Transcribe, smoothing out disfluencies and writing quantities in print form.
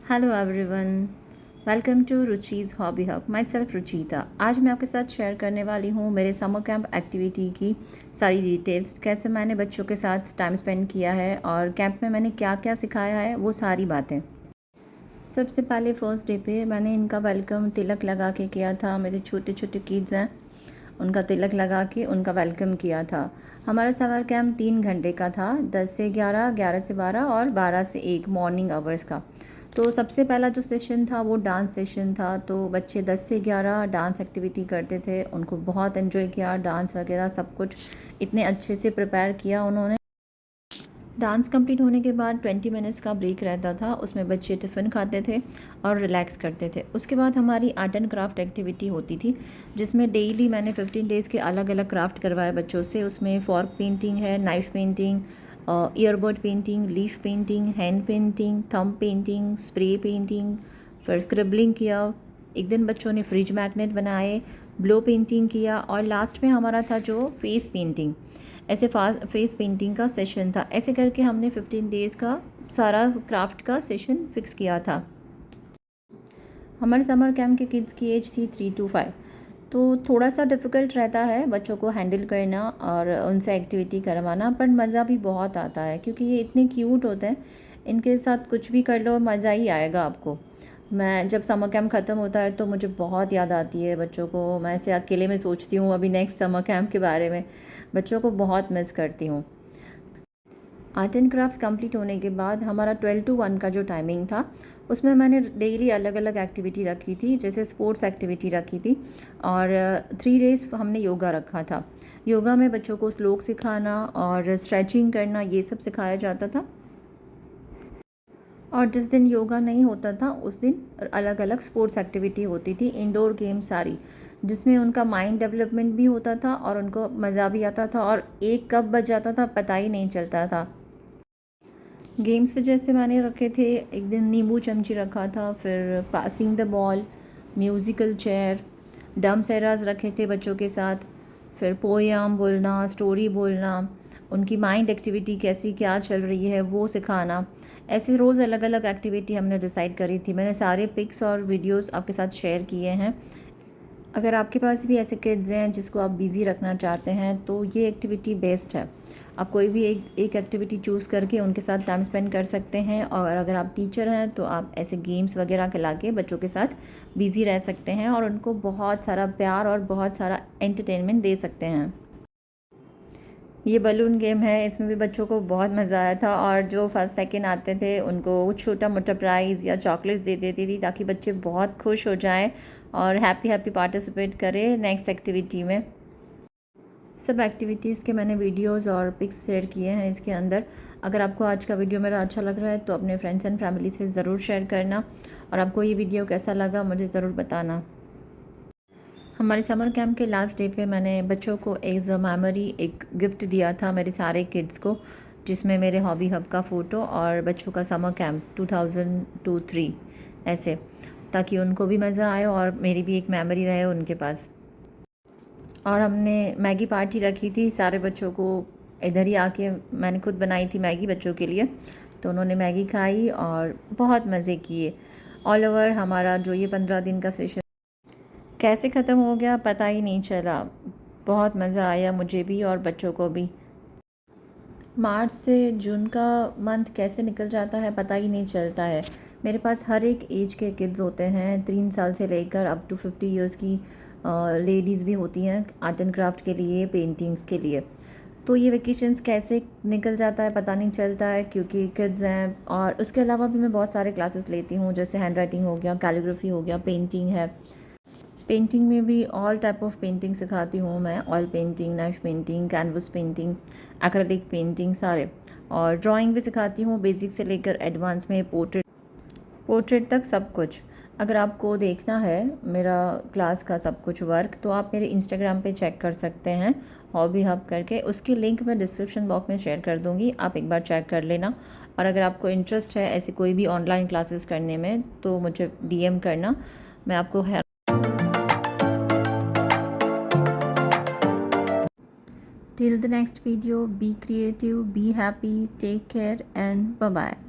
Hello everyone, welcome to Ruchi's hobby hub. Myself Ruchita. आज मैं आपके साथ शेयर करने वाली हूँ मेरे समर कैंप एक्टिविटी की सारी डिटेल्स, कैसे मैंने बच्चों के साथ टाइम स्पेंड किया है और कैंप में मैंने क्या क्या सिखाया है, वो सारी बातें। सबसे पहले फर्स्ट डे पे मैंने इनका वेलकम तिलक लगा के किया था। मेरे छोटे छोटे किड्स हैं, उनका तिलक लगा के उनका वेलकम किया था। हमारा समर कैंप 3 घंटे का था, 10 से 11, 11 से 12 और 12 से 1 मॉर्निंग आवर्स का। तो सबसे पहला जो सेशन था वो डांस सेशन था। तो बच्चे 10 से 11 डांस एक्टिविटी करते थे, उनको बहुत एंजॉय किया। डांस वगैरह सब कुछ इतने अच्छे से प्रिपेयर किया उन्होंने। डांस कंप्लीट होने के बाद 20 मिनट्स का ब्रेक रहता था, उसमें बच्चे टिफ़िन खाते थे और रिलैक्स करते थे। उसके बाद हमारी आर्ट एंड क्राफ्ट एक्टिविटी होती थी, जिसमें डेली मैंने 15 डेज़ के अलग अलग क्राफ्ट करवाए बच्चों से। उसमें फॉर्क पेंटिंग है, knife painting, earbud painting, leaf painting, hand painting, thumb painting, spray painting, फिर स्क्रिबलिंग किया। एक दिन बच्चों ने फ्रिज मैग्नेट बनाए, ब्लो पेंटिंग किया और लास्ट में हमारा था जो फेस पेंटिंग। ऐसे फेस पेंटिंग का सेशन था। ऐसे करके हमने 15 डेज़ का सारा क्राफ्ट का सेशन फिक्स किया था। हमारे समर कैंप के किड्स की एज थी 3 to 5। तो थोड़ा सा डिफ़िकल्ट रहता है बच्चों को हैंडल करना और उनसे एक्टिविटी करवाना, पर मज़ा भी बहुत आता है क्योंकि ये इतने क्यूट होते हैं। इनके साथ कुछ भी कर लो मज़ा ही आएगा आपको। मैं जब समर कैंप ख़त्म होता है तो मुझे बहुत याद आती है बच्चों को। मैं ऐसे अकेले में सोचती हूँ अभी नेक्स्ट समर कैंप के बारे में। बच्चों को बहुत मिस करती हूँ। आर्ट एंड क्राफ्ट कंप्लीट होने के बाद हमारा 12 to 1 का जो टाइमिंग था, उसमें मैंने डेली अलग अलग एक्टिविटी रखी थी। जैसे स्पोर्ट्स एक्टिविटी रखी थी और 3 डेज़ हमने योगा रखा था। योगा में बच्चों को श्लोक सिखाना और स्ट्रेचिंग करना, ये सब सिखाया जाता था। और जिस दिन योगा नहीं होता था उस दिन अलग अलग स्पोर्ट्स एक्टिविटी होती थी, इंडोर गेम सारी, जिसमें उनका माइंड डेवलपमेंट भी होता था और उनको मज़ा भी आता था और एक कब बज जाता था पता ही नहीं चलता था। गेम्स जैसे मैंने रखे थे, एक दिन नींबू चमची रखा था, फिर passing the ball, musical chair, डम सेराज रखे थे बच्चों के साथ, फिर पोएम बोलना, स्टोरी बोलना, उनकी माइंड एक्टिविटी कैसी क्या चल रही है वो सिखाना। ऐसे रोज़ अलग अलग एक्टिविटी हमने डिसाइड करी थी। मैंने सारे पिक्स और वीडियोस आपके साथ शेयर किए हैं। अगर आपके पास भी ऐसे किड्स हैं जिसको आप बिज़ी रखना चाहते हैं तो ये एक्टिविटी बेस्ट है। आप कोई भी एक एक्टिविटी चूज़ करके उनके साथ टाइम स्पेंड कर सकते हैं। और अगर आप टीचर हैं तो आप ऐसे गेम्स वगैरह खिला के बच्चों के साथ बिज़ी रह सकते हैं और उनको बहुत सारा प्यार और बहुत सारा एंटरटेनमेंट दे सकते हैं। ये बलून गेम है, इसमें भी बच्चों को बहुत मज़ा आया था और जो फर्स्ट सेकंड आते थे उनको छोटा मोटा प्राइज़ या चॉकलेट्स दे देती थी ताकि बच्चे बहुत खुश हो जाएं और हैप्पी हैप्पी पार्टिसिपेट करें नेक्स्ट एक्टिविटी में। सब एक्टिविटीज़ के मैंने वीडियोस और पिक्स शेयर किए हैं इसके अंदर। अगर आपको आज का वीडियो मेरा अच्छा लग रहा है तो अपने फ्रेंड्स एंड फैमिली से ज़रूर शेयर करना और आपको ये वीडियो कैसा लगा मुझे ज़रूर बताना। हमारे समर कैंप के लास्ट डे पे मैंने बच्चों को एज अ मेमोरी एक गिफ्ट दिया था मेरे सारे किड्स को, जिसमें मेरे हॉबी हब का फ़ोटो और बच्चों का समर कैंप 2002-3 ऐसे, ताकि उनको भी मज़ा आए और मेरी भी एक मेमोरी रहे उनके पास। और हमने मैगी पार्टी रखी थी सारे बच्चों को। इधर ही आके मैंने खुद बनाई थी मैगी बच्चों के लिए, तो उन्होंने मैगी खाई और बहुत मज़े किए। ऑल ओवर हमारा जो ये 15 दिन का सेशन कैसे ख़त्म हो गया पता ही नहीं चला। बहुत मज़ा आया मुझे भी और बच्चों को भी। मार्च से जून का मंथ कैसे निकल जाता है पता ही नहीं चलता है। मेरे पास हर एक एज के किड्स होते हैं, 3 साल से लेकर अप टू 50 इयर्स की लेडीज़ भी होती हैं आर्ट एंड क्राफ्ट के लिए, पेंटिंग्स के लिए। तो ये वेकेशंस कैसे निकल जाता है पता नहीं चलता है क्योंकि किड्स हैं। और उसके अलावा भी मैं बहुत सारे क्लासेस लेती हूँ, जैसे हैंड राइटिंग हो गया, कैलीग्राफी हो गया, पेंटिंग है। पेंटिंग में भी ऑल टाइप ऑफ पेंटिंग सिखाती हूँ मैं, oil painting, knife painting, canvas painting, acrylic painting सारे। और ड्राइंग भी सिखाती हूँ, बेसिक से लेकर एडवांस में, पोर्ट्रेट तक सब कुछ। अगर आपको देखना है मेरा क्लास का सब कुछ वर्क तो आप मेरे इंस्टाग्राम पे चेक कर सकते हैं, हॉबी हब करके। उसकी लिंक मैं डिस्क्रिप्शन बॉक्स में शेयर कर दूँगी, आप एक बार चेक कर लेना। और अगर आपको इंटरेस्ट है ऐसे कोई भी ऑनलाइन क्लासेस करने में तो मुझे डीएम करना, मैं आपको Till the next video, be creative, be happy, take care, and bye bye.